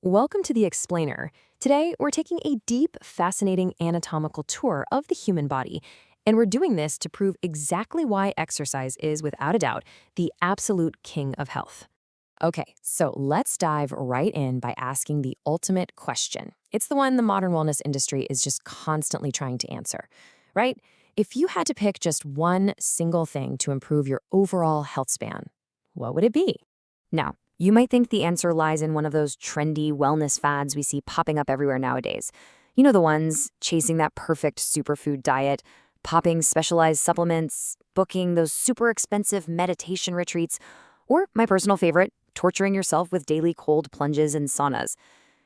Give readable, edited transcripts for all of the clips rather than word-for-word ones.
Welcome to The Explainer. Today, we're taking a deep, fascinating anatomical tour of the human body, and we're doing this to prove exactly why exercise is, without a doubt, the absolute king of health. Okay, so let's dive right in by asking the ultimate question. It's the one the modern wellness industry is just constantly trying to answer, right? If you had to pick just one single thing to improve your overall health span, what would it be? Now, you might think the answer lies in one of those trendy wellness fads we see popping up everywhere nowadays. You know, the ones chasing that perfect superfood diet, popping specialized supplements, booking those super expensive meditation retreats, or my personal favorite, torturing yourself with daily cold plunges and saunas.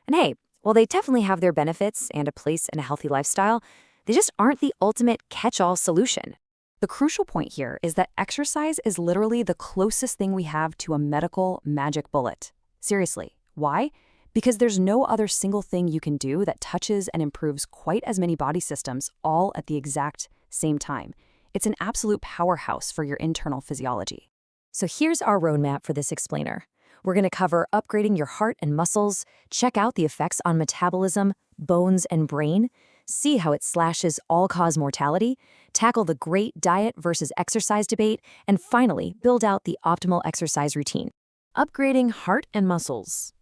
And hey, while they definitely have their benefits and a place in a healthy lifestyle, they just aren't the ultimate catch-all solution. The crucial point here is that exercise is literally the closest thing we have to a medical magic bullet. Seriously, why? Because there's no other single thing you can do that touches and improves quite as many body systems all at the exact same time. It's an absolute powerhouse for your internal physiology. So here's our roadmap for this explainer. We're going to cover upgrading your heart and muscles, check out the effects on metabolism, bones, and brain, see how it slashes all-cause mortality, tackle the great diet versus exercise debate, and finally, build out the optimal exercise routine. Upgrading heart and muscles.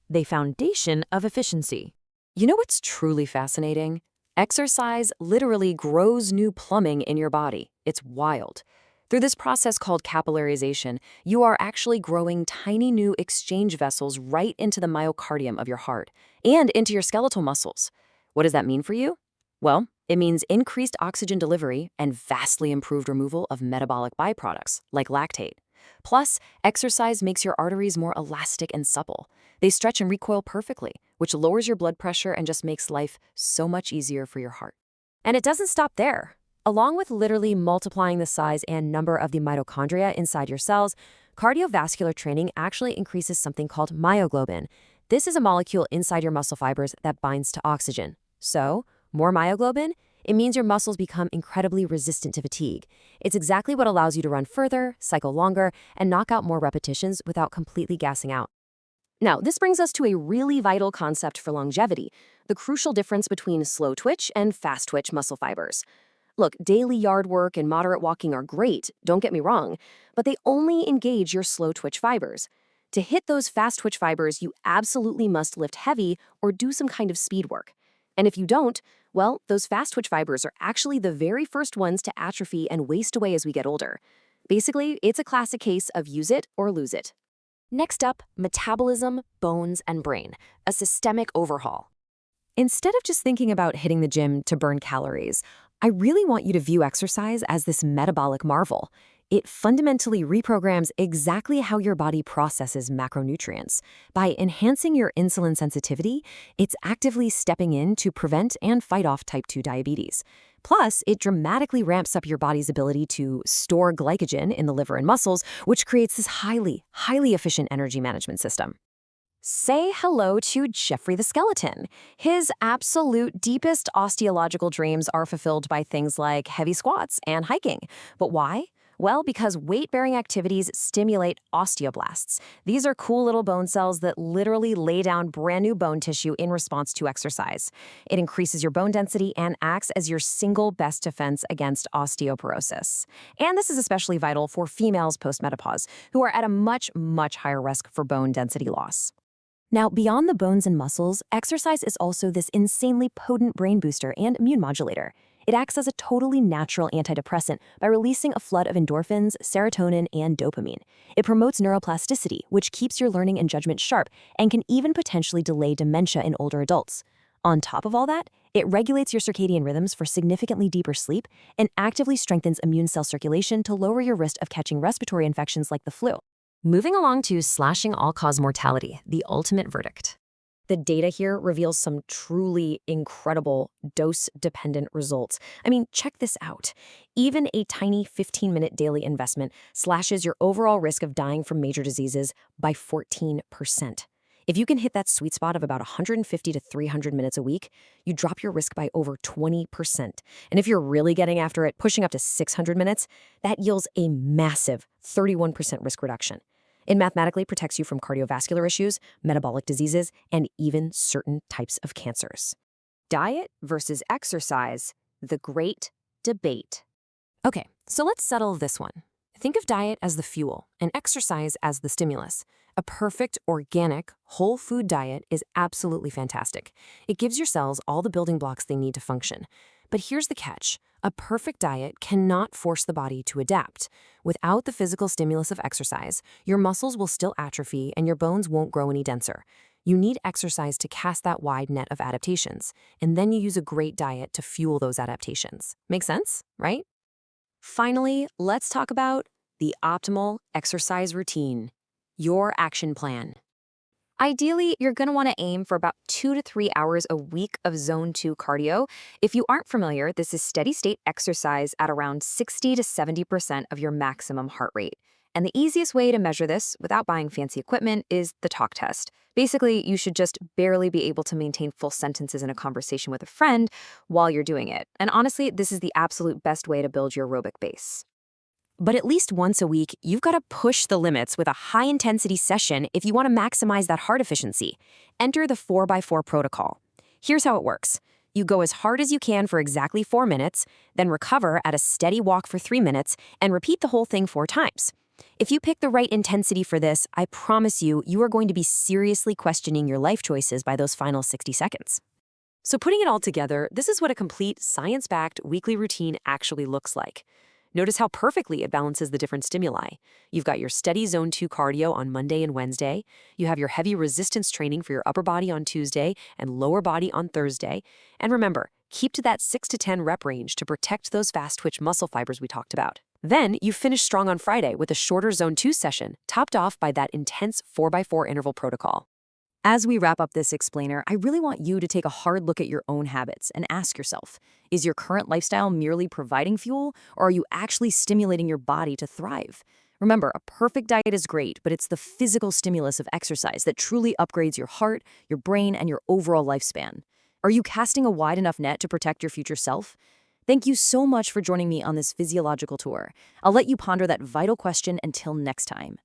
The foundation of efficiency. You know what's truly fascinating? Exercise literally grows new plumbing in your body. It's wild. Through this process called capillarization, you are actually growing tiny new exchange vessels right into the myocardium of your heart and into your skeletal muscles. What does that mean for you? Well, it means increased oxygen delivery and vastly improved removal of metabolic byproducts, like lactate. Plus, exercise makes your arteries more elastic and supple. They stretch and recoil perfectly, which lowers your blood pressure and just makes life so much easier for your heart. And it doesn't stop there. Along with literally multiplying the size and number of the mitochondria inside your cells, cardiovascular training actually increases something called myoglobin. This is a molecule inside your muscle fibers that binds to oxygen. So, more myoglobin? It means your muscles become incredibly resistant to fatigue. It's exactly what allows you to run further, cycle longer, and knock out more repetitions without completely gassing out. Now, this brings us to a really vital concept for longevity, the crucial difference between slow twitch and fast twitch muscle fibers. Look, daily yard work and moderate walking are great, don't get me wrong, but they only engage your slow twitch fibers. To hit those fast twitch fibers, you absolutely must lift heavy or do some kind of speed work. And if you don't, well, those fast twitch fibers are actually the very first ones to atrophy and waste away as we get older. Basically, it's a classic case of use it or lose it. Next up, metabolism, bones, and brain, a systemic overhaul. Instead of just thinking about hitting the gym to burn calories, I really want you to view exercise as this metabolic marvel. It fundamentally reprograms exactly how your body processes macronutrients. By enhancing your insulin sensitivity, it's actively stepping in to prevent and fight off type 2 diabetes. Plus, it dramatically ramps up your body's ability to store glycogen in the liver and muscles, which creates this highly efficient energy management system. Say hello to Jeffrey the Skeleton. His absolute deepest osteological dreams are fulfilled by things like heavy squats and hiking. But why? Well, because weight-bearing activities stimulate osteoblasts. These are cool little bone cells that literally lay down brand new bone tissue in response to exercise. It increases your bone density and acts as your single best defense against osteoporosis. And this is especially vital for females post-menopause, who are at a much higher risk for bone density loss. Now, beyond the bones and muscles, exercise is also this insanely potent brain booster and immune modulator. It acts as a totally natural antidepressant by releasing a flood of endorphins, serotonin, and dopamine. It promotes neuroplasticity, which keeps your learning and judgment sharp and can even potentially delay dementia in older adults. On top of all that, it regulates your circadian rhythms for significantly deeper sleep and actively strengthens immune cell circulation to lower your risk of catching respiratory infections like the flu. Moving along to slashing all-cause mortality, the ultimate verdict. The data here reveals some truly incredible dose-dependent results. I mean, check this out. Even a tiny 15-minute daily investment slashes your overall risk of dying from major diseases by 14%. If you can hit that sweet spot of about 150 to 300 minutes a week, you drop your risk by over 20%. And if you're really getting after it, pushing up to 600 minutes, that yields a massive 31% risk reduction. It mathematically protects you from cardiovascular issues, metabolic diseases, and even certain types of cancers. Diet versus exercise, the great debate. Okay, so let's settle this one. Think of diet as the fuel and exercise as the stimulus. A perfect, organic, whole food diet is absolutely fantastic. It gives your cells all the building blocks they need to function. But here's the catch. A perfect diet cannot force the body to adapt. Without the physical stimulus of exercise, your muscles will still atrophy and your bones won't grow any denser. You need exercise to cast that wide net of adaptations, and then you use a great diet to fuel those adaptations. Make sense, right? Finally, let's talk about the optimal exercise routine, your action plan. Ideally, you're going to want to aim for about 2 to 3 hours a week of Zone 2 cardio. If you aren't familiar, this is steady-state exercise at around 60 to 70% of your maximum heart rate. And the easiest way to measure this without buying fancy equipment is the talk test. Basically, you should just barely be able to maintain full sentences in a conversation with a friend while you're doing it. And honestly, this is the absolute best way to build your aerobic base. But at least once a week, you've got to push the limits with a high-intensity session if you want to maximize that heart efficiency. Enter the 4x4 protocol. Here's how it works. You go as hard as you can for exactly 4 minutes, then recover at a steady walk for 3 minutes, and repeat the whole thing 4 times. If you pick the right intensity for this, I promise you, you are going to be seriously questioning your life choices by those final 60 seconds. So putting it all together, this is what a complete science-backed weekly routine actually looks like. Notice how perfectly it balances the different stimuli. You've got your steady Zone 2 cardio on Monday and Wednesday. You have your heavy resistance training for your upper body on Tuesday and lower body on Thursday. And remember, keep to that 6 to 10 rep range to protect those fast-twitch muscle fibers we talked about. Then you finish strong on Friday with a shorter Zone 2 session, topped off by that intense 4x4 interval protocol. As we wrap up this explainer, I really want you to take a hard look at your own habits and ask yourself, is your current lifestyle merely providing fuel, or are you actually stimulating your body to thrive? Remember, a perfect diet is great, but it's the physical stimulus of exercise that truly upgrades your heart, your brain, and your overall lifespan. Are you casting a wide enough net to protect your future self? Thank you so much for joining me on this physiological tour. I'll let you ponder that vital question until next time.